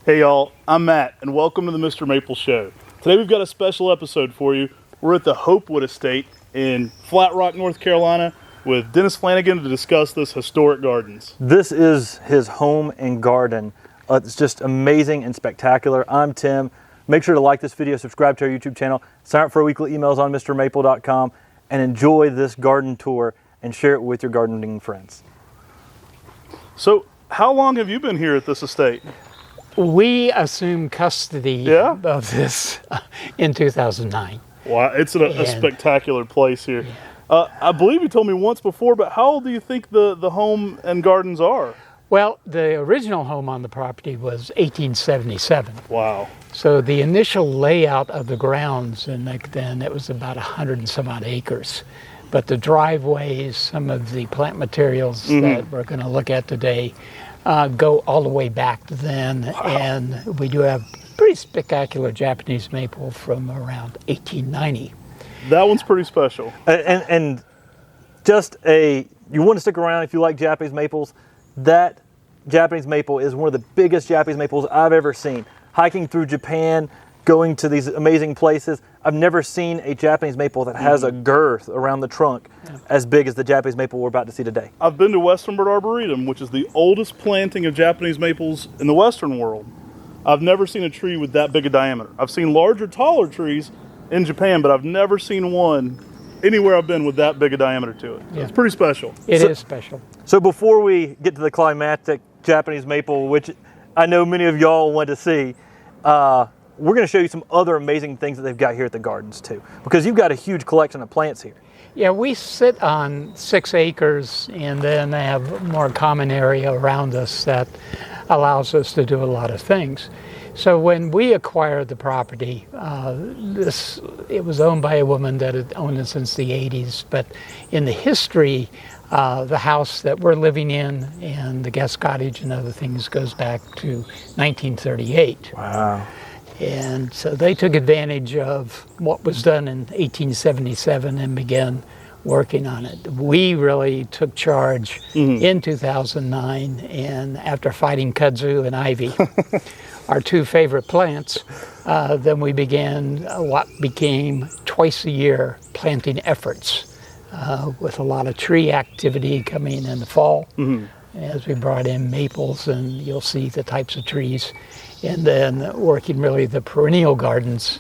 Hey y'all, I'm Matt, and welcome to the MrMaple Show. Today we've got a special episode for you. We're at the Hopewood estate in Flat Rock, North Carolina, with Dennis Flanagan to discuss this historic gardens. This is his home and garden. It's just amazing and spectacular. I'm Tim. Make sure to like this video, subscribe to our YouTube channel, sign up for our weekly emails on MrMaple.com, and enjoy this garden tour and share it with your gardening friends. So, how long have you been here at this estate? We assumed custody of this in 2009. Wow, it's a spectacular place here. I believe you told me once before, but how old do you think the home and gardens are? Well, the original home on the property was 1877. Wow. So the initial layout of the grounds, and back then it was about 100 and some odd acres. But the driveways, some of the plant materials that we're going to look at today, go all the way back to then. Wow. And we do have pretty spectacular Japanese maple from around 1890. That one's pretty special. And just you want to stick around if you like Japanese maples. That Japanese maple is one of the biggest Japanese maples I've ever seen. Hiking through Japan, going to these amazing places, I've never seen a Japanese maple that has a girth around the trunk as big as the Japanese maple we're about to see today. I've been to Westernbird Arboretum, which is the oldest planting of Japanese maples in the Western world. I've never seen a tree with that big a diameter. I've seen larger, taller trees in Japan, but I've never seen one anywhere I've been with that big a diameter to it. So it's pretty special. It is special. So before we get to the climactic Japanese maple, which I know many of y'all want to see, we're going to show you some other amazing things that they've got here at the gardens too, because you've got a huge collection of plants here. Yeah, we sit on 6 acres and then have more common area around us that allows us to do a lot of things. So when we acquired the property, it was owned by a woman that had owned it since the 80s, but in the history, the house that we're living in and the guest cottage and other things goes back to 1938. Wow. And so they took advantage of what was done in 1877 and began working on it. We really took charge in 2009, and after fighting kudzu and ivy, our 2 favorite plants, then we began what became twice a year planting efforts with a lot of tree activity coming in the fall as we brought in maples, and you'll see the types of trees. And then working really the perennial gardens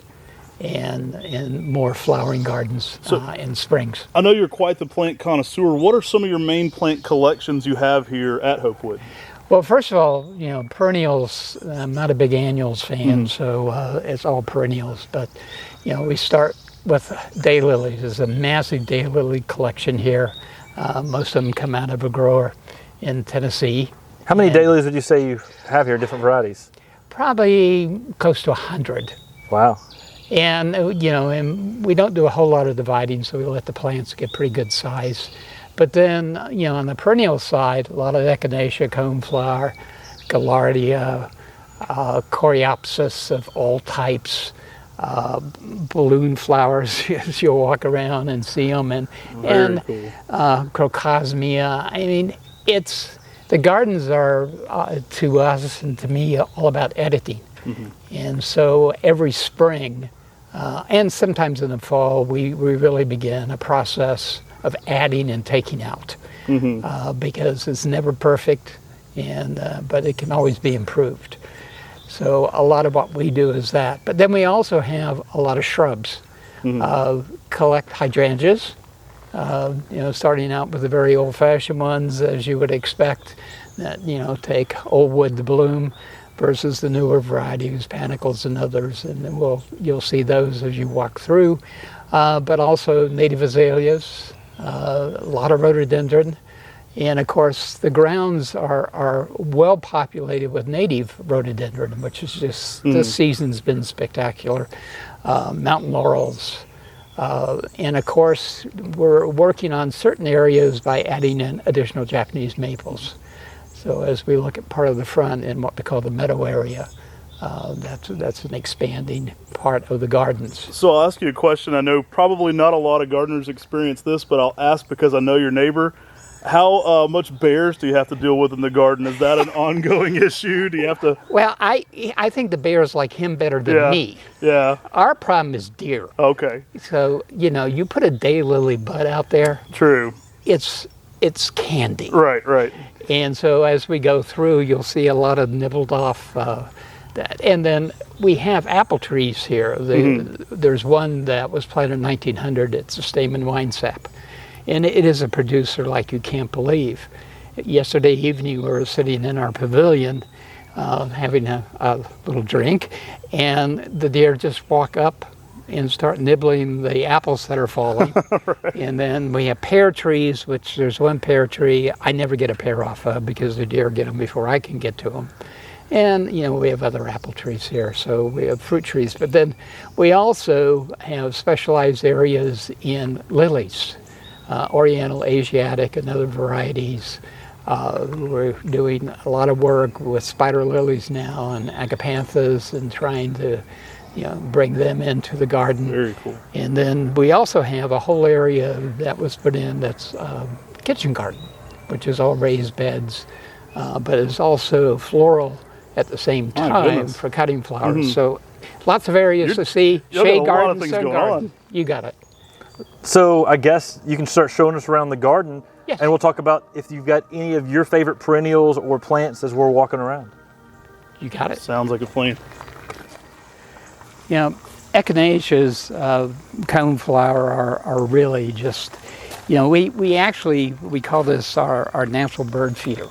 and more flowering gardens in springs. I know you're quite the plant connoisseur. What are some of your main plant collections you have here at Hopewood? Well, first of all, perennials, I'm not a big annuals fan, so it's all perennials. But, we start with daylilies. There's a massive daylily collection here. Most of them come out of a grower in Tennessee. How many daylilies would you say you have here, different varieties? Probably close to 100. Wow. And, and we don't do a whole lot of dividing, so we let the plants get pretty good size. But then, on the perennial side, a lot of echinacea, coneflower, gaillardia, coreopsis of all types, balloon flowers as you walk around and see them, and cool. crocosmia. I mean, the gardens are, to us and to me, all about editing. And so every spring, and sometimes in the fall, we really begin a process of adding and taking out, because it's never perfect, but it can always be improved. So a lot of what we do is that. But then we also have a lot of shrubs. Collect hydrangeas, starting out with the very old-fashioned ones, as you would expect, that, take old wood to bloom, versus the newer varieties, panicles and others, and then you'll see those as you walk through. But also native azaleas, a lot of rhododendron, and of course the grounds are well populated with native rhododendron, which is just this season's been spectacular. Mountain laurels. And of course, we're working on certain areas by adding in additional Japanese maples. So as we look at part of the front in what we call the meadow area, that's an expanding part of the gardens. So I'll ask you a question. I know probably not a lot of gardeners experience this, but I'll ask because I know your neighbor. How much bears do you have to deal with in the garden? Is that an ongoing issue? Do you have to? Well, I think the bears like him better than Yeah. me. Yeah. Our problem is deer. Okay. So, you know, you put a daylily bud out there, True. it's candy. Right. Right. And so as we go through, you'll see a lot of nibbled off that. And then we have apple trees here. There's one that was planted in 1900. It's a Stamen wine sap. And it is a producer like you can't believe. Yesterday evening, we were sitting in our pavilion having a little drink, and the deer just walk up and start nibbling the apples that are falling. Right. And then we have pear trees, which there's one pear tree I never get a pear off of because the deer get them before I can get to them. And, you know, we have other apple trees here, so we have fruit trees. But then we also have specialized areas in lilies. Oriental, Asiatic, and other varieties. We're doing a lot of work with spider lilies now and agapanthus and trying to, you know, bring them into the garden. Very cool. And then we also have a whole area that was put in that's kitchen garden, which is all raised beds, but it's also floral at the same time for cutting flowers. So lots of areas to see. Shade garden, sun garden. You got it. So I guess you can start showing us around the garden, Yes. and we'll talk about if you've got any of your favorite perennials or plants as we're walking around. You got it. Sounds like a plan. You know, echinaceas, coneflower are really just, you know, we call this our natural bird feeder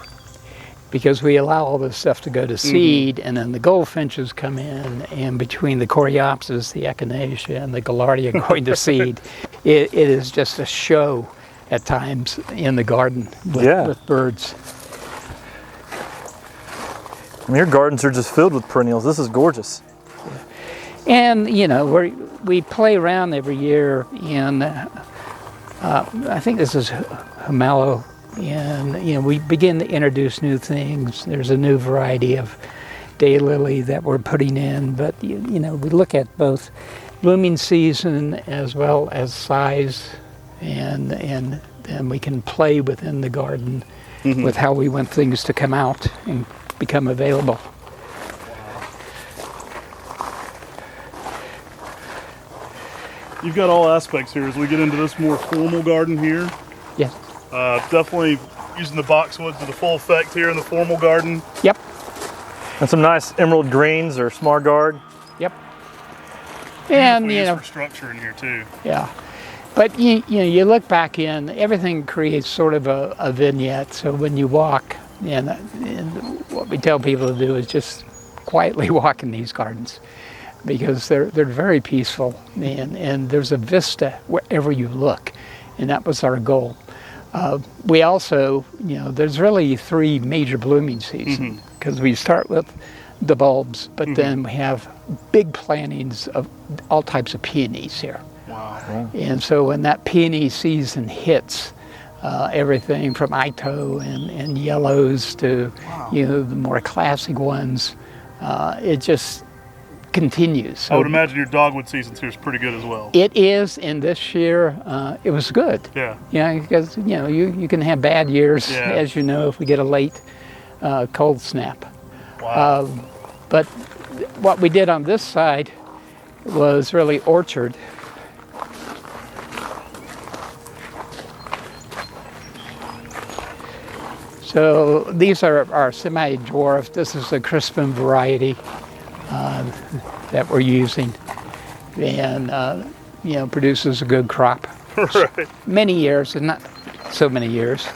because we allow all this stuff to go to seed, and then the goldfinches come in, and between the coreopsis, the echinacea, and the gaillardia going to seed, it is just a show at times in the garden with birds. I mean, your gardens are just filled with perennials. This is gorgeous. And, you know, we play around every year in, I think this is Humalo, and, you know, we begin to introduce new things. There's a new variety of daylily that we're putting in, but, you know, we look at both blooming season as well as size, and then we can play within the garden with how we want things to come out and become available. You've got all aspects here as we get into this more formal garden here. Yeah. Definitely using the boxwood to the full effect here in the formal garden. Yep. And some nice emerald greens or smart guard. Yep. And, Beautiful you know, use for structure in here too. yeah. But you know, you look back in, everything creates sort of a vignette. So when you walk, and what we tell people to do is just quietly walk in these gardens, because they're very peaceful, and there's a vista wherever you look, and that was our goal. We also, you know, there's really 3 major blooming seasons, because we start with the bulbs, but then we have big plantings of all types of peonies here. Wow. And so when that peony season hits, everything from Ito and yellows to, you know, the more classic ones, it just continues. So I would imagine your dogwood season here is pretty good as well. it is, and this year it was good. Yeah. Yeah, because, you know, you can have bad years, Yeah. as you know, if we get a late cold snap. Wow. But what we did on this side was really orchard. So these are our semi-dwarf. This is a Crispin variety that we're using, and you know, produces a good crop. Right. Many years, and not so many years.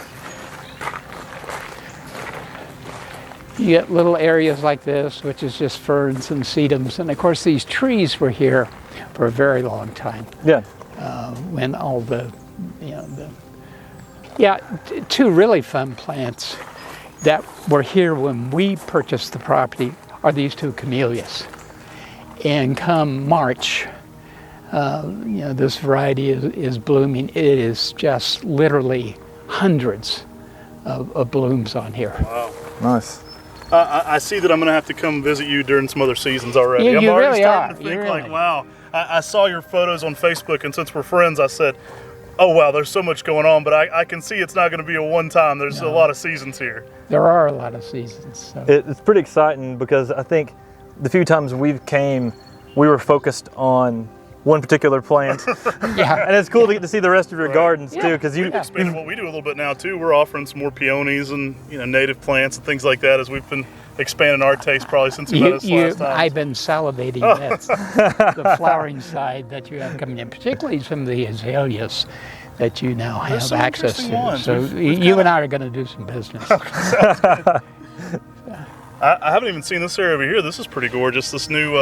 You get little areas like this, which is just ferns and sedums, and of course these trees were here for a very long time. Yeah. When all the, you know, two really fun plants that were here when we purchased the property are these 2 camellias. And come March, you know, this variety is blooming. It is just literally hundreds of blooms on here. Wow. Nice. I see that I'm going to have to come visit you during some other seasons already. You I'm already really starting are. to You think really. like, wow. I saw your photos on Facebook, and since we're friends, I said, Oh wow, there's so much going on, but I can see it's not going to be a one time. There's a lot of seasons here. There are a lot of seasons. So. It's pretty exciting because I think the few times we've came, we were focused on one particular plant. Yeah. And it's cool to get to see the rest of your Right. gardens Yeah. too, because We've expanded what we do a little bit now too. We're offering some more peonies and native plants and things like that as we've been expanding our taste probably since we met us last time. I've been salivating at the flowering side that you have coming in, particularly some of the azaleas that you now have some access interesting to. ones. So We've you and I are going to do some business. I haven't even seen this area over here. This is pretty gorgeous. This new,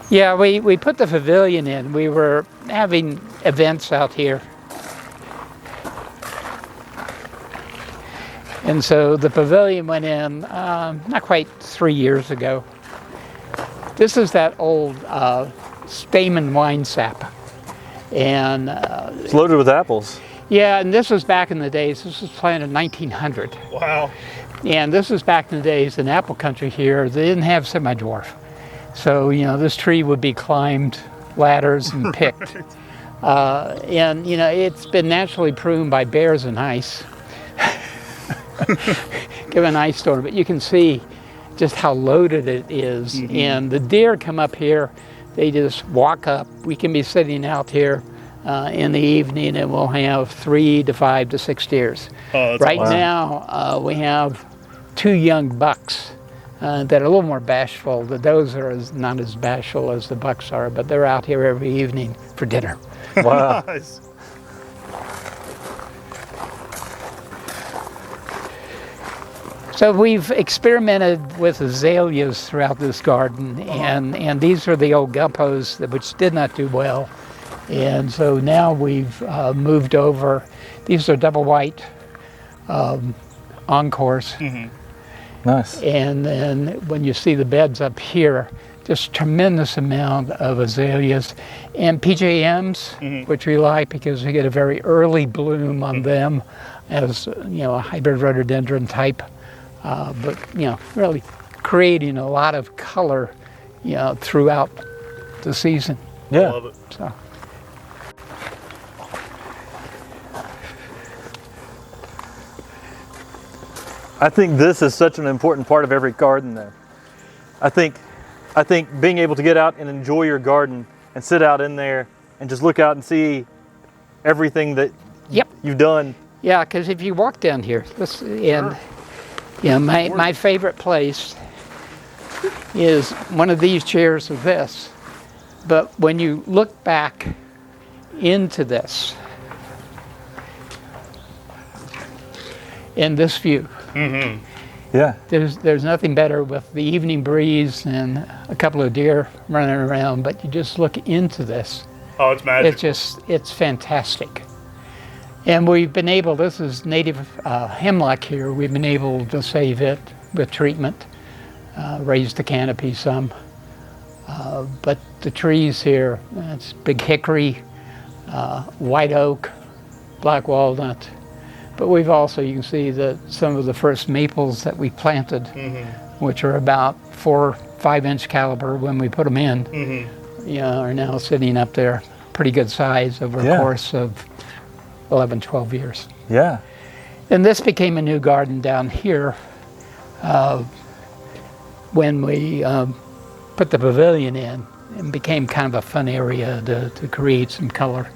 Yeah, we put the pavilion in. We were having events out here. And so the pavilion went in not quite 3 years ago. This is that old Stamen wine sap. And it's loaded with apples. yeah, and this was back in the days. This was planted in 1900. wow. And this was back in the days in apple country here. They didn't have semi-dwarf. So, this tree would be climbed ladders and picked. And, it's been naturally pruned by bears and ice. Give an ice storm. But you can see just how loaded it is. Mm-hmm. And the deer come up here. They just walk up. We can be sitting out here in the evening and we'll have 3 to 5 to 6 deers. Oh, right awesome. now, we have 2 young bucks that are a little more bashful. The does are not as bashful as the bucks are, but they're out here every evening for dinner. Wow. Nice. So we've experimented with azaleas throughout this garden, and these are the old gumpos which did not do well. And so now we've moved over. These are double white encores. Mm-hmm. Nice. And then when you see the beds up here, just tremendous amount of azaleas and PJMs, which we like because we get a very early bloom on them as a hybrid rhododendron type. But really creating a lot of color, throughout the season. Yeah. Love it. So. I think this is such an important part of every garden though. I think being able to get out and enjoy your garden and sit out in there and just look out and see everything that Yep. you've done. Yeah, because if you walk down here, my favorite place is one of these chairs of this. But when you look back into this, in this view, Yeah. there's nothing better with the evening breeze and a couple of deer running around, but you just look into this. Oh, it's magic. It's fantastic. And we've been able, this is native hemlock here, we've been able to save it with treatment, raise the canopy some. But the trees here, it's big hickory, white oak, black walnut. But we've also, you can see that some of the first maples that we planted, which are about 4 or 5 inch caliber when we put them in, are now sitting up there, pretty good size over a course of 11, 12 years. Yeah. And this became a new garden down here when we put the pavilion in, and became kind of a fun area to create some color.